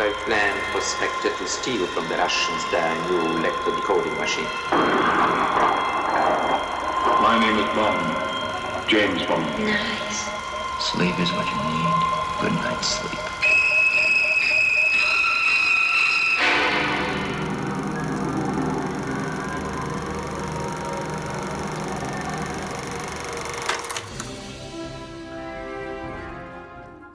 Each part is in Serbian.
I planned for Spectre to steal from the Russians their new electro-decoding machine. My name is Bond. James Bond. Nice. Sleep is what you need. Good night's sleep.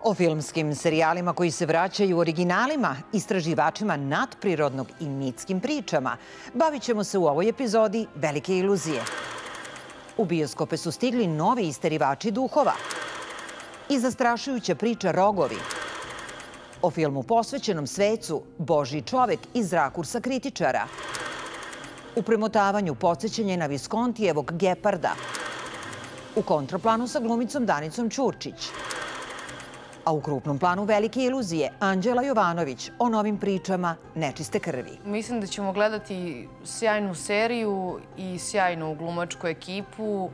O filmskim serijalima koji se vraćaju originalima, istraživačima nadprirodnog i mitskim pričama, bavit ćemo se u ovoj epizodi Velike iluzije. U bioskope su stigli novi isterivači duhova i zastrašujuća priča Rogovi. O filmu posvećenom svecu Božji čovek iz rakursa kritičara. U premotavanju podsjećanje na Viskontijevog Geparda. U kontraplanu sa glumicom Danicom Ćurčić. A u krupnom planu Velike iluzije Anđela Jovanović o novim pričama nečiste krvi. Mislim da ćemo gledati sjajnu seriju i sjajnu glumačku ekipu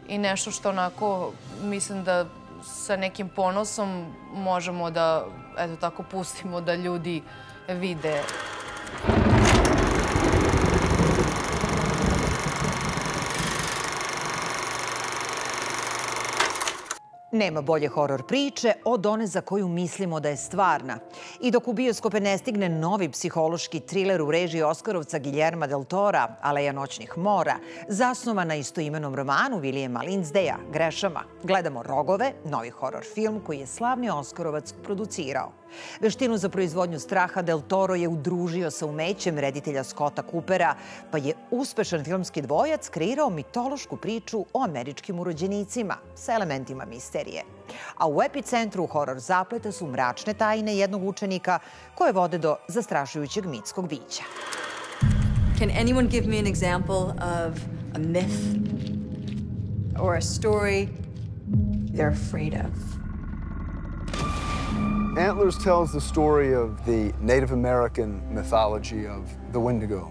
i nešto što onako mislim da sa nekim ponosom možemo da, eto tako, pustimo da ljudi vide. Nema bolje horor priče od one za koju mislimo da je stvarna. I dok u bioskope ne stigne novi psihološki triler u režiji Oskarovca Guillerma del Tora, Aleja noćnih mora, zasnovan na istoimenom romanu Williama Lindsaya, Grešama, gledamo Rogove, novi horor film koji je slavni Oskarovac producirao. Veštinu za proizvodnju straha del Toro je udružio sa umećem reditelja Scotta Coopera, pa je uspešan filmski dvojac kreirao mitološku priču o američkim urođenicima sa elementima misterije. A u epicentru horor zapleta su mračne tajne jednog učenika koje vode do zastrašujućeg mitskog bića. Can anyone give me an example of a myth or a story they're afraid of? Antlers tells the story of the Native American mythology of the Wendigo.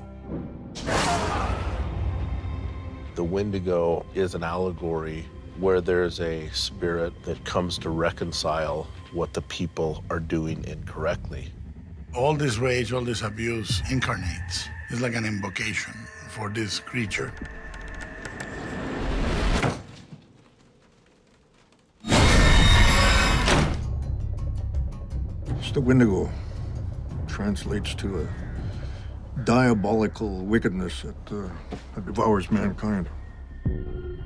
The Wendigo is an allegory where there's a spirit that comes to reconcile what the people are doing incorrectly. All this rage, all this abuse incarnates. It's like an invocation for this creature. The Wendigo translates to a diabolical wickedness that devours mankind.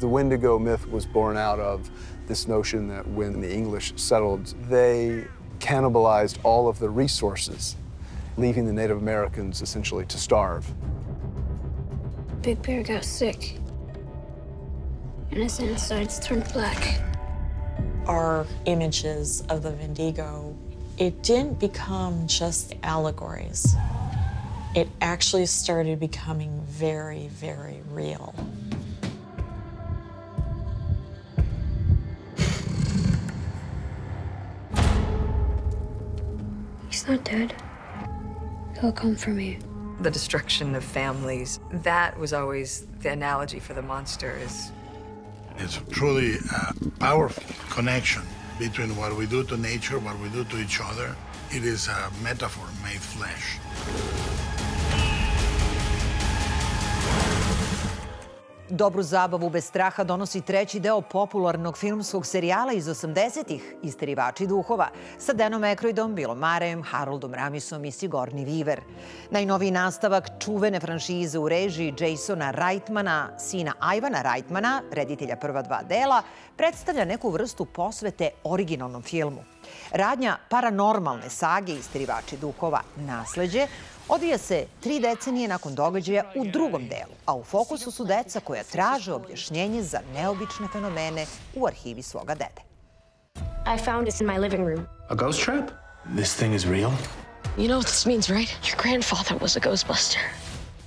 The Wendigo myth was born out of this notion that when the English settled, they cannibalized all of the resources, leaving the Native Americans essentially to starve. Big Bear got sick, and his insides turned black. Our images of the Wendigo, it didn't become just allegories. It actually started becoming very, very real. He's not dead. He'll come for me. The destruction of families, that was always the analogy for the monster. It's truly a powerful connection between what we do to nature, what we do to each other. It is a metaphor made flesh. Dobru zabavu bez straha donosi treći deo popularnog filmskog serijala iz 80-ih, Isterivači duhova, sa Danom Aykroydom, Billom Murrayem, Haroldom Ramisom i Sigourney Weaver. Najnoviji nastavak čuvene franšize u režiji Jasona Reitmana, sina Ivana Reitmana, reditelja prva dva dela, predstavlja neku vrstu posvete originalnom filmu. Radnja paranormalne sage Isterivači duhova Nasleđe odvija se 3 decenije nakon događaja u drugom delu, a u fokusu su deca koja traže objašnjenje za neobične fenomene u arhivi svoga dede. I found this in my living room. A ghost trap? This thing is real? You know what this means, right? Your grandfather was a Ghostbuster.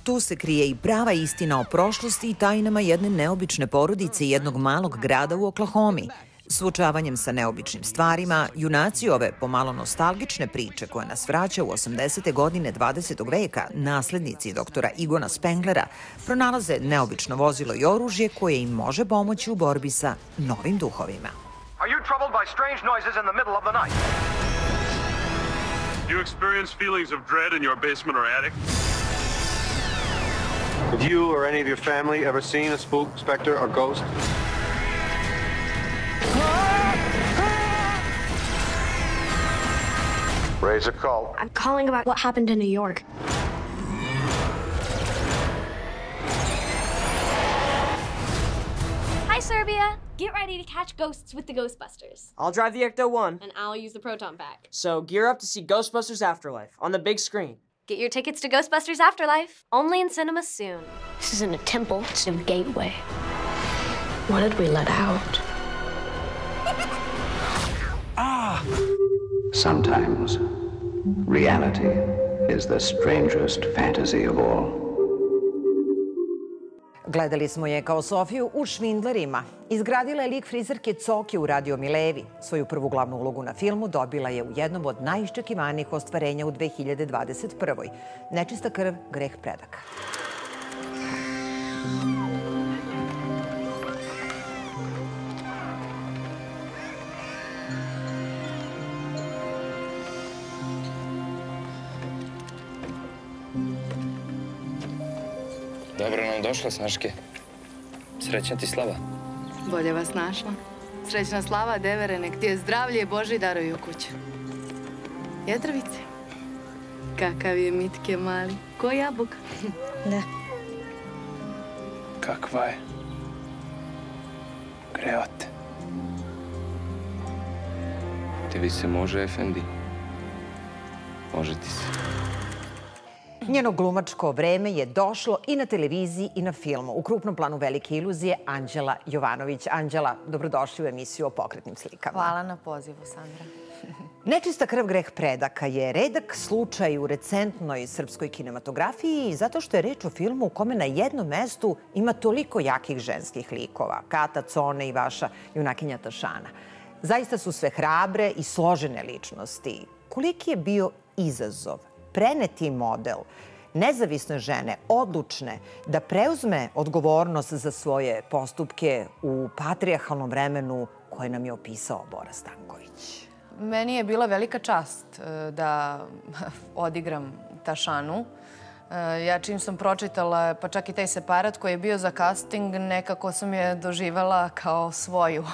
Tu se krije i prava istina o prošlosti i tajnama jedne neobične porodice jednog malog grada u Oklahomi. Suočavanjem sa neobičnim stvarima, junaci ove pomalo nostalgične priče koja nas vraća u 80. godine 20. veka, naslednici doktora Igona Spenglera, pronalaze neobično vozilo i oružje koje im može pomoći u borbi sa novim duhovima. Are you troubled by strange noises in the middle of the night? Do you experience feelings of dread in your basement or attic? Have you or any of your family ever seen a spook, specter, or ghost? Raise a call. I'm calling about what happened in New York. Hi, Serbia. Get ready to catch ghosts with the Ghostbusters. I'll drive the Ecto-1. And I'll use the Proton Pack. So gear up to see Ghostbusters Afterlife on the big screen. Get your tickets to Ghostbusters Afterlife, only in cinemas soon. This isn't a temple, it's a gateway. What did we let out? Sometimes reality is the strangest fantasy of all. Gledali smo je kao Sofiju u Švindlerima. Izgradila je lik frizerke Coke u Radio Milevi. Svoju prvu glavnu ulogu na filmu dobila je u jednom od najiščekivanijih ostvarenja u 2021. Nečista krv, greh predaka. Dobro nam došla, Snaške. Srećna ti slava. Bolje vas našla. Srećna slava, devere, nek ti je zdravlje Boži daruju u kuću. Jetrovice, kakav je Mitke mali, ko jabuka. Da. Kakva je? Greote. Tebi se može, efendi? Može ti se. Njeno glumačko vreme je došlo i na televiziji i na filmu. U krupnom planu Velike iluzije Anđela Jovanović. Anđela, dobrodošli u emisiju o pokretnim slikama. Hvala na pozivu, Sandra. Nečista krv, greh predaka je redak slučaj u recentnoj srpskoj kinematografiji zato što je reč o filmu u kome na jednom mestu ima toliko jakih ženskih likova. Kata, Cone i vaša junakinja Tašana. Zaista su sve hrabre i složene ličnosti. Koliki je bio izazov preneti model nezavisne žene, odlučne, da preuzme odgovornost za svoje postupke u patrijarhalnom vremenu koje nam je opisao Bora Stanković? Meni je bila velika čast da odigram Tašanu. Ja čim sam pročitala, pa čak i taj separat koji je bio za casting, nekako sam je doživela kao svoju.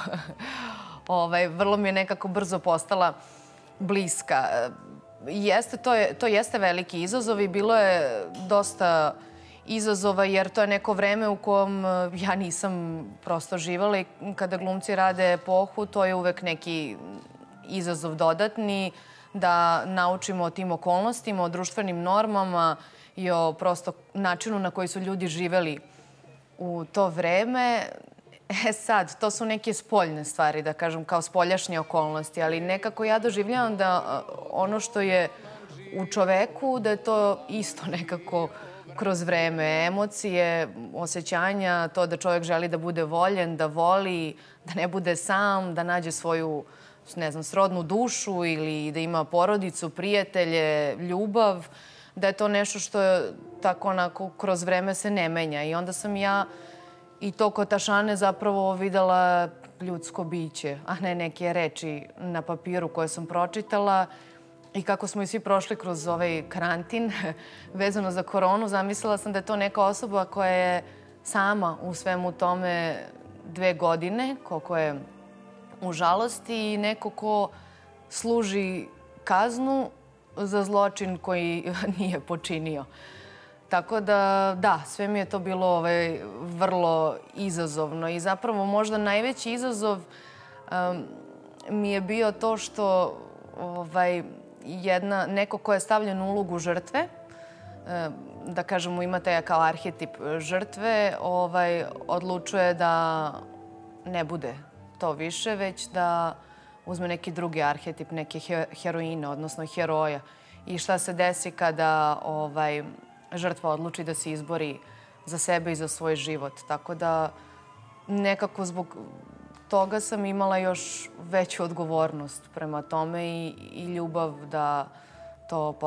Vrlo mi je nekako brzo postala bliska. To jeste veliki izazov i bilo je dosta izazova jer to je neko vreme u kom ja nisam prosto živala i kada glumci rade epohu, to je uvek neki izazov dodatni da naučimo o tim okolnostima, o društvenim normama i o prosto načinu na koji su ljudi živeli u to vreme. Sad, to su neke spoljne stvari, da kažem, kao spoljašnje okolnosti, ali nekako ja doživljavam da ono što je u čoveku, da je to isto nekako kroz vreme. Emocije, osjećanja, to da čovjek želi da bude voljen, da voli, da ne bude sam, da nađe svoju, ne znam, srodnu dušu ili da ima porodicu, prijatelje, ljubav, da je to nešto što je tako onako kroz vreme se ne menja. I onda sam ja i to kod Tašane zapravo videla ljudsko biće, a ne neke reči na papiru koje sam pročitala. I kako smo i svi prošli kroz ovaj karantin vezano za koronu, zamislila sam da je to neka osoba koja je sama u svemu tome 2 godine, koliko je u žalosti i neko ko služi kaznu za zločin koji nije počinio. Tako da, sve mi je to bilo vrlo izazovno i zapravo možda najveći izazov mi je bio to što neko ko je stavljen u ulogu žrtve, da kažemo ima taj kao arhetip žrtve, odlučuje da ne bude to više, već da uzme neki drugi arhetip, neke heroine, odnosno heroja. I šta se desi kada žrtva odluči da se izbori za sebe i za svoj život. Tako da nekako zbog toga sam imala još veću odgovornost prema tome i ljubav da to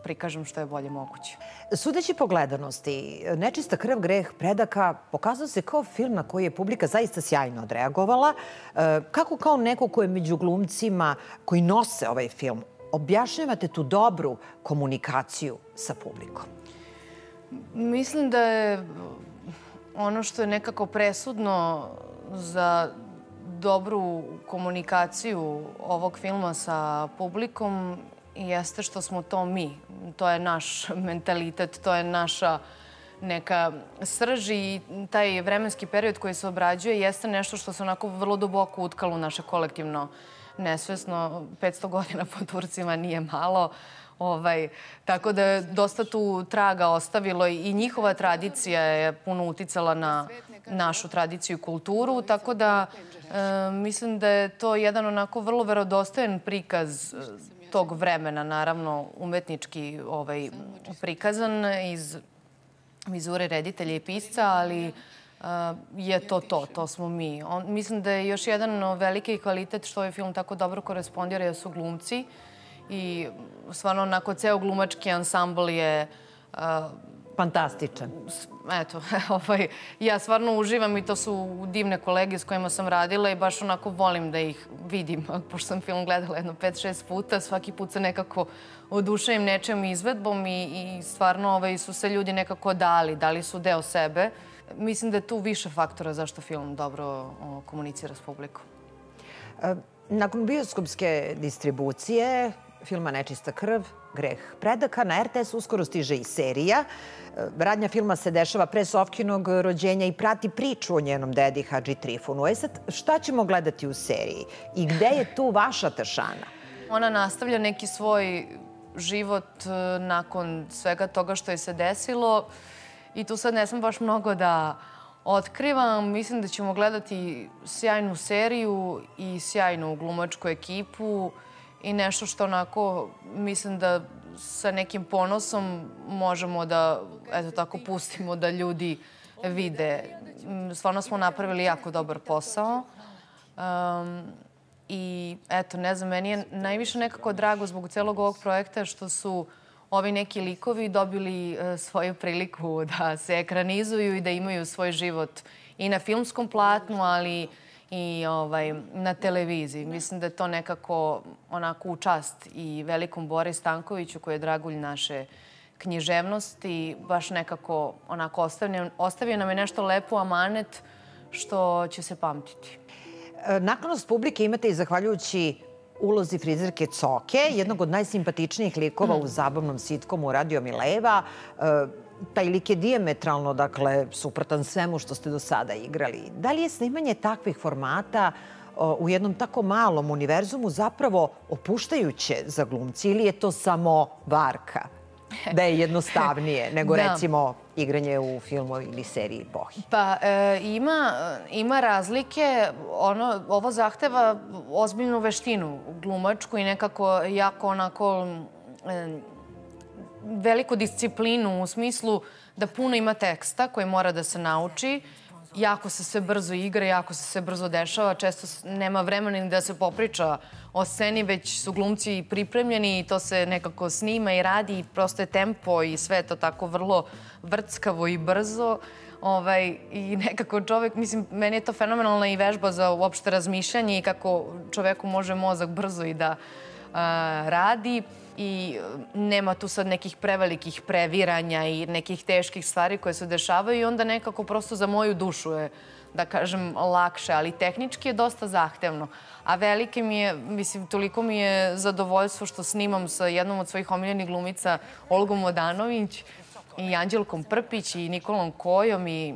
prikažem što je bolje moguće. Sudeći po gledanosti, Nečista krv, greh predaka pokazao se kao film na koji je publika zaista sjajno odreagovala. Kako kao neko ko je među glumcima koji nose ovaj film objašnjavate tu dobru komunikaciju sa publikom? Mislim da je ono što je nekako presudno za dobru komunikaciju ovog filma sa publikom jeste što smo to mi. To je naš mentalitet, to je naša neka srž i taj vremenski period koji se obrađuje jeste nešto što se onako vrlo duboko utkalo u naše kolektivno nesvesno. 500 godina po Turcima nije malo. Tako da je dosta tu traga ostavilo i njihova tradicija je puno uticala na našu tradiciju i kulturu, tako da mislim da je to jedan onako vrlo verodostojan prikaz tog vremena, naravno umetnički prikazan iz vizure reditelja i pisca, ali je to smo mi. Mislim da je još jedan veliki kvalitet što ovaj film tako dobro korespondira su glumci i stvarno onako ceo glumački ansambl je fantastičan. Eto, ja stvarno uživam i to su divne kolege s kojima sam radila i baš onako volim da ih vidim. Pošto sam film gledala jedno 5-6 puta, svaki put se nekako oduševim nečem izvedbom i stvarno su se ljudi nekako dali su deo sebe. Mislim da je tu više faktora zašto film dobro komunicira s publikom. Nakon bioskopske distribucije filma Nečista krv, Greh predaka, na RTS uskoro stiže i serija. Radnja filma se dešava pre Sofkinog rođenja i prati priču o njenom dedi Hadži Trifunu. Sad, šta ćemo gledati u seriji i gde je tu vaša Tašana? Ona nastavlja neki svoj život nakon svega toga što je se desilo i tu sad ne sam baš mnogo da otkrivam. Mislim da ćemo gledati sjajnu seriju i sjajnu glumačku ekipu i nešto što onako mislim da sa nekim ponosom možemo da, eto tako, pustimo da ljudi vide. Stvarno smo napravili jako dobar posao. I eto, ne znam, meni je najviše nekako drago zbog celog ovog projekta što su ovi neki likovi dobili svoju priliku da se ekranizuju i da imaju svoj život i na filmskom platnu, ali i na televiziji. Mislim da je to nekako onako u čast i velikom Bori Stankoviću, koji je dragulj naše književnosti, baš nekako onako ostavio nam je nešto lepo amanet što će se pamtiti. Naklonost publike imate i zahvaljujući ulozi frizerke Coke, jednog od najsimpatičnijih likova u zabavnom sitkomu Radio Mileva. Taj lik je dijametralno, dakle, suprotan svemu što ste do sada igrali. Da li je snimanje takvih formata u jednom tako malom univerzumu zapravo opuštajuće za glumci ili je to samo varka? Da je jednostavnije nego recimo igranje u filmu ili seriji Bohi? Pa ima razlike. Ovo zahteva ozbiljnu veštinu glumačku i nekako jako onako veliku disciplinu u smislu da puno ima teksta koji mora da se nauči. Jako se sve brzo igra, jako se sve brzo dešava. Često nema vremena ni da se popriča o sceni, već su glumci pripremljeni i to se nekako snima i radi i prosto je tempo i sve to tako vrlo vrckavo i brzo. I nekako čovek, mislim, meni je to fenomenalna i vežba za uopšte razmišljanje i kako čoveku može mozak brzo i da radi. I nema tu sad nekih prevelikih previranja i nekih teških stvari koje se dešavaju i onda nekako prosto za moju dušu je, da kažem, lakše, ali tehnički je dosta zahtevno. A velike mi je, mislim, toliko mi je zadovoljstvo što snimam sa jednom od svojih omiljenih glumica, Olgom Odanović i Anđelkom Prpić i Nikolom Kojom i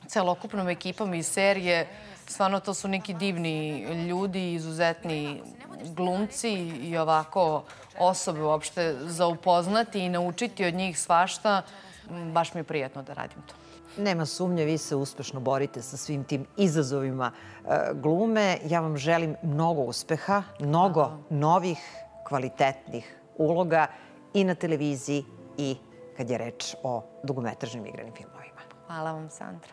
celokupnom ekipom iz serije. Stvarno, to su neki divni ljudi, izuzetni glumci i ovako osobe uopšte za upoznati i naučiti od njih svašta. Baš mi je prijatno da radim to. Nema sumnje, vi se uspešno borite sa svim tim izazovima glume. Ja vam želim mnogo uspeha, mnogo novih, kvalitetnih uloga i na televiziji i kad je reč o dugometražnim igranim filmovima. Hvala vam, Sandra.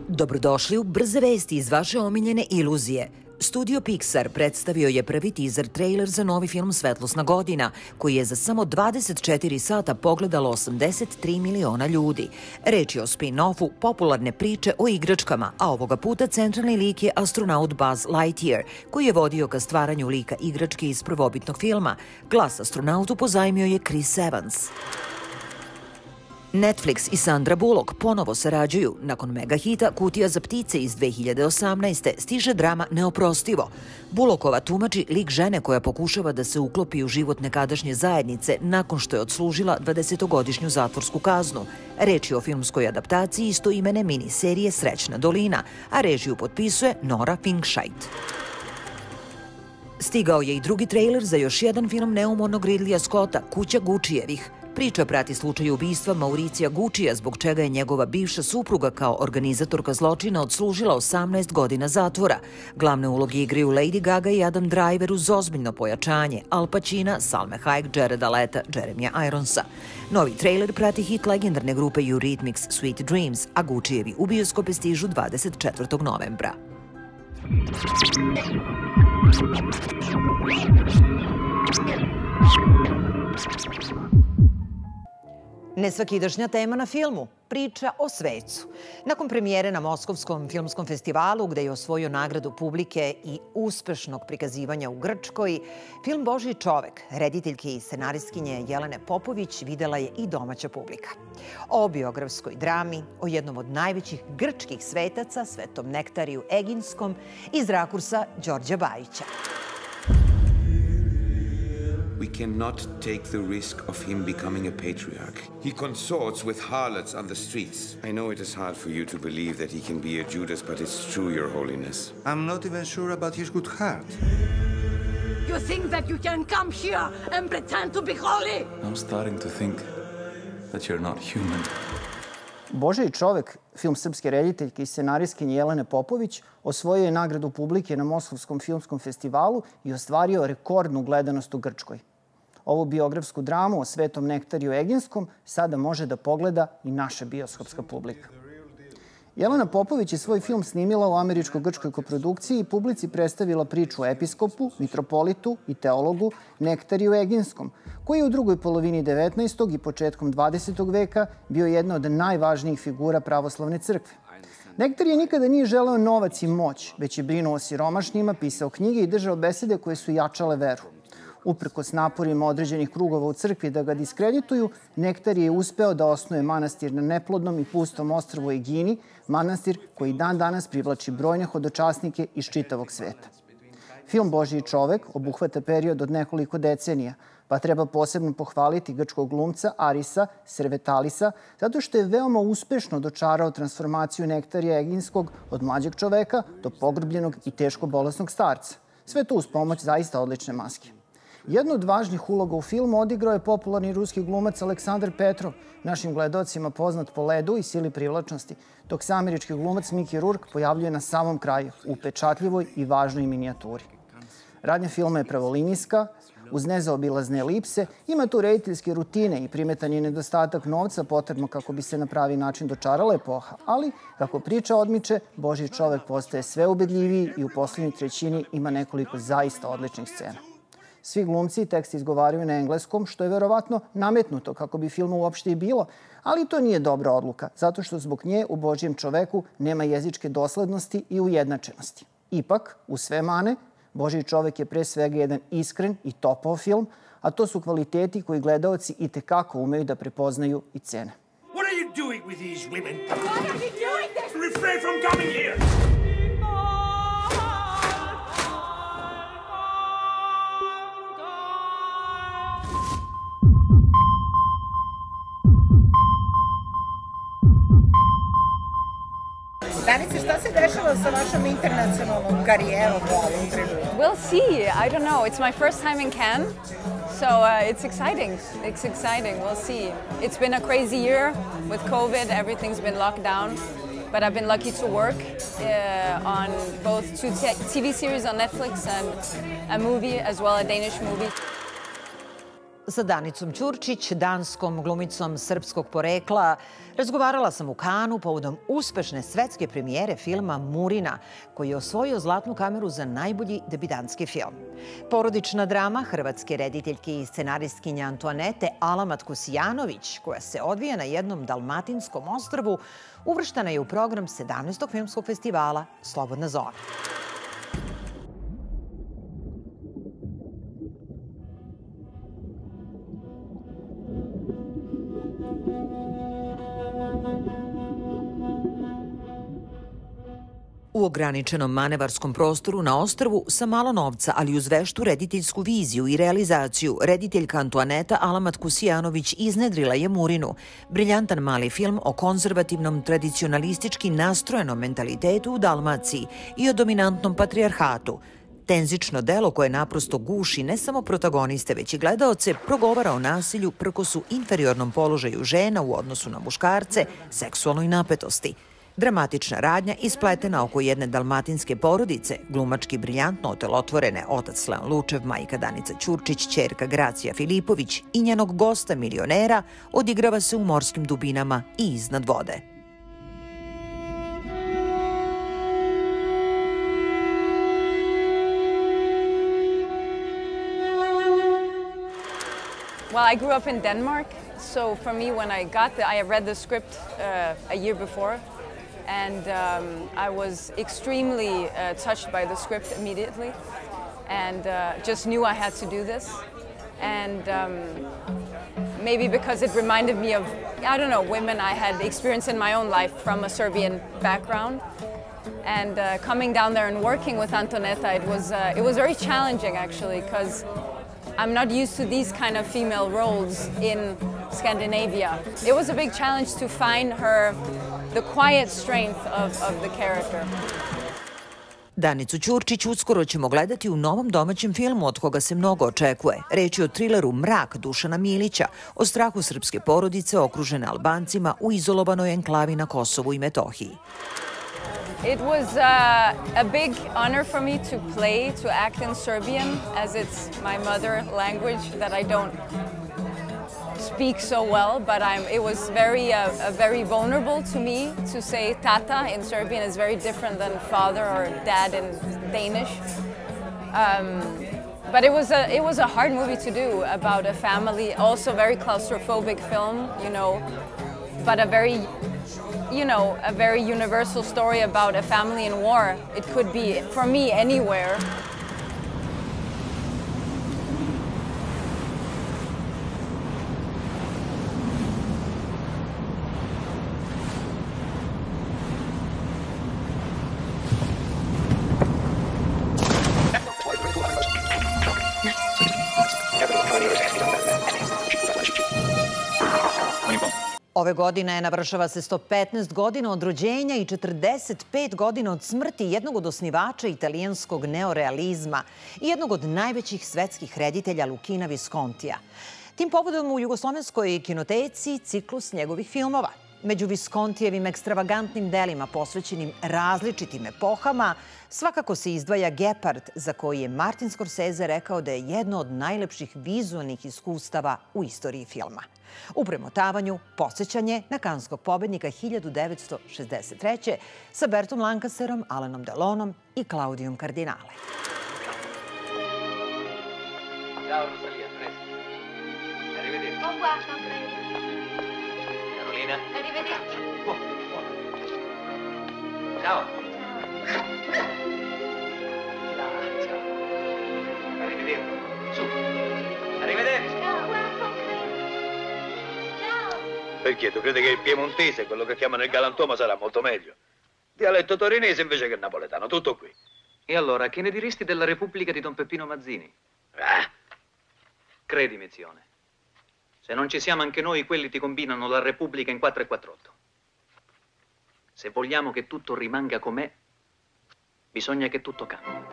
Dobrodošli u Brze vesti iz vaše omiljene iluzije. Studio Pixar predstavio je prvi teaser trailer za novi film Svetlosna godina, koji je za samo 24 sata pogledalo 83 miliona ljudi. Reč je o spin-offu popularne priče o igračkama, a ovoga puta centralni lik je astronaut Buzz Lightyear, koji je vodio ka stvaranju lika igračke iz prvobitnog filma. Glas astronautu pozajmio je Chris Evans. Netflix i Sandra Bullock ponovo sarađuju. Nakon megahita Kutija za ptice iz 2018. stiže drama Neoprostivo. Bullockova tumači lik žene koja pokušava da se uklopi u život nekadašnje zajednice nakon što je odslužila 20-godišnju zatvorsku kaznu. Reč je o filmskoj adaptaciji istoimene miniserije Srećna dolina, a režiju potpisuje Nora Finkšajt. Stigao je i drugi trailer za još jedan film neumornog Ridleya Scotta, Kuća Gučijevih. Priča prati slučaj ubistva Mauricija Gučija, zbog čega je njegova bivša supruga kao organizatorka zločina odslužila 18 godina zatvora. Glavne uloge igraju Lady Gaga i Adam Driver uz ozbiljno pojačanje, Al Pacina, Salme Hayek, Jareda Leta, Jeremija Ironsa. Novi trailer prati hit legendarne grupe Eurythmics Sweet Dreams, a Gučijevi u bioskope stižu 24. novembra. Nesvakidašnja tema na filmu – priča o svecu. Nakon premijere na Moskovskom filmskom festivalu, gde je osvojio nagradu publike i uspešnog prikazivanja u Grčkoj, film Božji čovek, rediteljke i scenaristkinje Jelene Popović videla je i domaća publika. O biografskoj drami, o jednom od najvećih grčkih svetaca, Svetom Nektariju Eginskom, iz rakursa Đorđa Bajića. We cannot take the risk of him becoming a patriarch. He consorts with harlots on the streets. I know it is hard for you to believe that he can be a Judas, but it's true, Your Holiness. I'm not even sure about his good heart. You think that you can come here and pretend to be holy? I'm starting to think that you're not human. Božji čovek, film srpske rediteljke i scenaristkinje Jelene Popović, osvojio je nagradu publike na Moskovskom filmskom festivalu i ostvario rekordnu gledanost u Grčkoj. Ovu biografsku dramu o Svetom Nektariju Eginskom sada može da pogleda i naša bioskopska publika. Jelena Popović je svoj film snimila u američko-grčkoj koprodukciji i publici predstavila priču o episkopu, mitropolitu i teologu Nektariju Eginskom, koji je u drugoj polovini 19. i početkom 20. veka bio jedna od najvažnijih figura pravoslavne crkve. Nektarije nikada nije želeo novac i moć, već je brinuo o siromašnima, pisao knjige i držao besede koje su jačale veru. Uprkos naporima određenih krugova u crkvi da ga diskredituju, Nektarije je uspeo da osnuje manastir na neplodnom i pustom ostrvu Egini, manastir koji dan danas privlači brojne hodočasnike iz čitavog sveta. Film Božji čovek obuhvata period od nekoliko decenija, pa treba posebno pohvaliti grčkog glumca Arisa Servetalisa, zato što je veoma uspešno dočarao transformaciju Nektarija Eginskog od mlađeg čoveka do pogrbljenog i teško bolesnog starca. Sve to uz pomoć zaista odlične maske. Jednu od važnih uloga u filmu odigrao je popularni ruski glumac Aleksandar Petrov, našim gledocima poznat po Ledu i Sili privlačnosti, dok se američki glumac Mickey Rourke pojavljuje na samom kraju, u upečatljivoj i važnoj minijaturi. Radnja filma je pravolinijska, uz nezaobilazne elipse, ima tu rediteljske rutine i primetan je nedostatak novca potrebno kako bi se na pravi način dočarala epoha, ali kako priča odmiče, Božji čovek postaje sve ubedljiviji i u poslednjoj trećini ima nekoliko zaista odličnih scena. Svi glumci tekst izgovaraju na engleskom, što je verovatno nametnuto kako bi filma uopšte i bilo, ali to nije dobra odluka, zato što zbog nje u Božjem čoveku nema jezičke doslednosti i ujednačenosti. Ipak, u sve mane, Božji čovek je pre svega jedan iskren i topao film, a to su kvaliteti koji gledaoci i tekako umeju da prepoznaju i cene. What are you doing with these women? Why are you doing this? Refrain from coming here! Danica, šta se dešava sa vašom internacionalnom karijerom u ovom trenutku? We'll see. I don't know. It's my first time in Cannes, so it's exciting. It's exciting. We'll see. It's been a crazy year with COVID. Everything's been locked down, but I've been lucky to work on both two TV series on Netflix and a movie, as well, a Danish movie. Sa Danicom Ćurčić, danskom glumicom srpskog porekla, razgovarala sam u Kanu povodom uspešne svetske premijere filma Murina, koji je osvojio Zlatnu kameru za najbolji debitantski film. Porodična drama hrvatske rediteljke i scenaristkinje Antoanete Alamat Kusijanović, koja se odvija na jednom dalmatinskom ostrvu, uvrštana je u program 17. filmskog festivala Slobodna zona. U ograničenom manevarskom prostoru na ostrvu sa malo novca, ali uz veštu rediteljsku viziju i realizaciju, rediteljka Antoaneta Alamat Kusijanović iznedrila je Murinu, briljantan mali film o konzervativnom, tradicionalistički nastrojenom mentalitetu u Dalmaciji i o dominantnom patrijarhatu. Tenzično delo koje naprosto guši ne samo protagoniste, već i gledaoce, progovara o nasilju, prkosu, inferiornom položaju žena u odnosu na muškarce, seksualnoj napetosti. Dramatična radnja ispletena oko jedne dalmatinske porodice, glumački briljantno otelotvorene otac Leon Lučev, majka Danica Ćurčić, ćerka Gracija Filipović i njenog gosta milionera odigrava se u morskim dubinama i iznad vode. Well, I grew up in Denmark, so for me when I got there, I read the script a year before. And I was extremely touched by the script immediately and just knew I had to do this. And maybe because it reminded me of, I don't know, women I had experienced in my own life from a Serbian background. And coming down there and working with Antoneta, it was very challenging actually, because I'm not used to these kind of female roles in Scandinavia. It was a big challenge to find her the quiet strength of the character. Danicu Ćurčić uskoro ćemo gledati u novom domaćem filmu od koga se mnogo očekuje. Reč je o trileru Mrak Dušana Milića, o strahu srpske porodice okružene Albancima u izolovanoj enklavi na Kosovu i Metohiji. It was a big honor for me to play, to act in Serbian, as it's my mother language that I don't speak so well, but it was very vulnerable to me to say tata in Serbian is very different than father or dad in Danish. But it was a hard movie to do about a family, also very claustrophobic film, you know, but a very universal story about a family in war. It could be, for me, anywhere. Ove godine navršava se 115 godina od rođenja i 45 godina od smrti jednog od osnivača italijanskog neorealizma i jednog od najvećih svetskih reditelja Luchina Viscontija. Tim povodom u Jugoslovenskoj kinoteci ciklus njegovih filmova. Među Viscontijevim ekstravagantnim delima posvećenim različitim epohama svakako se izdvaja Gepard, za koji je Martin Scorsese rekao da je jedno od najlepših vizualnih iskustava u istoriji filma. U premotavanju podsjećanje na kanskog pobednika 1963. sa Bertom Lancasterom, Alanom Delonom i Claudijom Cardinale. Ciao Rosalia, presto. Arrivederci. Au revoir, Andrea. Carolina. Arrivederci. Ciao. Ciao. Arrivederci. Su. Arrivederci. Perché tu credi che il piemontese, quello che chiamano il galantuomo, sarà molto meglio? Dialetto torinese invece che il napoletano, tutto qui. E allora, che ne diresti della Repubblica di Don Peppino Mazzini? Credimi, zione. Se non ci siamo anche noi, quelli ti combinano la Repubblica in 4 e 48. Se vogliamo che tutto rimanga com'è, bisogna che tutto cambi.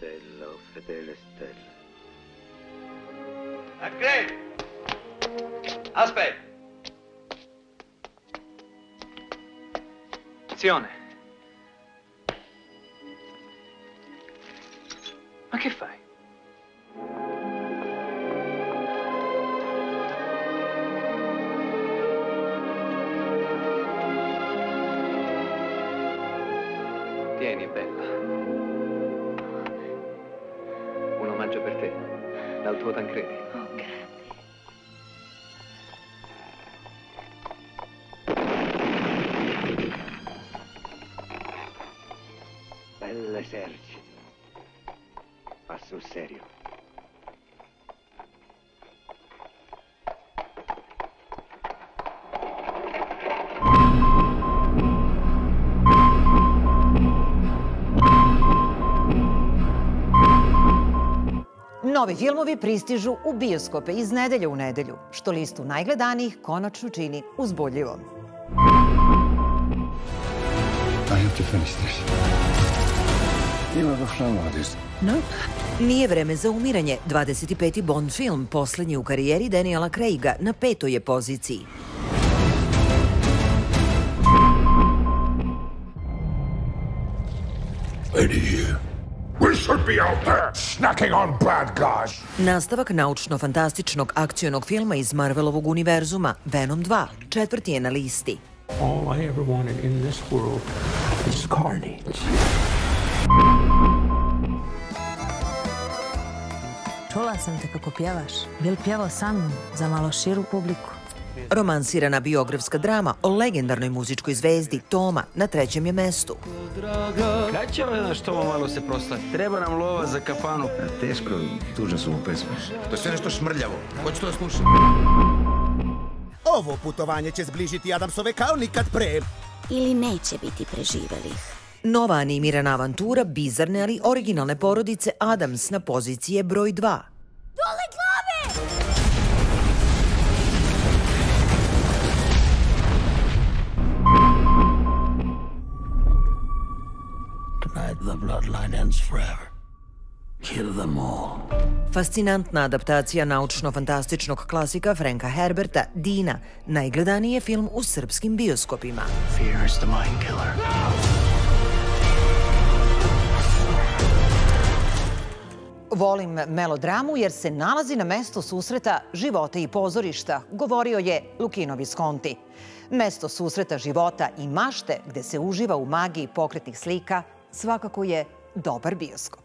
stella, oh fedele stella. Tancredi! Aspetta! Azione. Ma che fai? Tieni, bella. Un omaggio per te, dal tuo Tancredi. Oh, grazie. Bell'esercito. Ma sul serio. Novi filmovi pristižu u bioskope iz nedelje u nedelju, što listu najgledanijih konačno čini uzbudljivom. I have to finish this. You have a film like this? Nope. Nije vreme za umiranje. 25. Bond film, poslednji u karijeri Daniela Craiga, na 5. je poziciji. Lady here. We should be out there snacking on bad guys. Nastavak naučno-fantastičnog akcionog filma iz Marvelovog univerzuma, Venom 2, 4. je na listi. All I ever wanted in this world is carnage. Čula sam te kako pjevaš. Bil pjevao sa mnom za malo širu publiku. Romansirana biografska drama o legendarnoj muzičkoj zvezdi Toma na 3. je mestu. Kad će ovaj naš Toma malo se proslati? Treba nam lova za kafanu. Teško, tužne su mu pesme. To je sve nešto šmrljavo. Ko će to slušati? Ovo putovanje će zbližiti Adamsove kao nikad pre. Ili neće biti preživelih. Nova animirana avantura bizarne, ali originalne porodice Adams na poziciji je broj 2. Dole glave! Tonight the bloodline ends forever. Kill them all. Fascinantna adaptacija naučno-fantastičnog klasika Franka Herberta, Dina, najgledaniji je film u srpskim bioskopima. Fear is the mind killer. Volim melodramu jer se nalazi na mesto susreta života i pozorišta, govorio je Luchino Visconti. Mesto susreta života i mašte gde se uživa u magiji pokretnih slika svakako je dobar bioskop.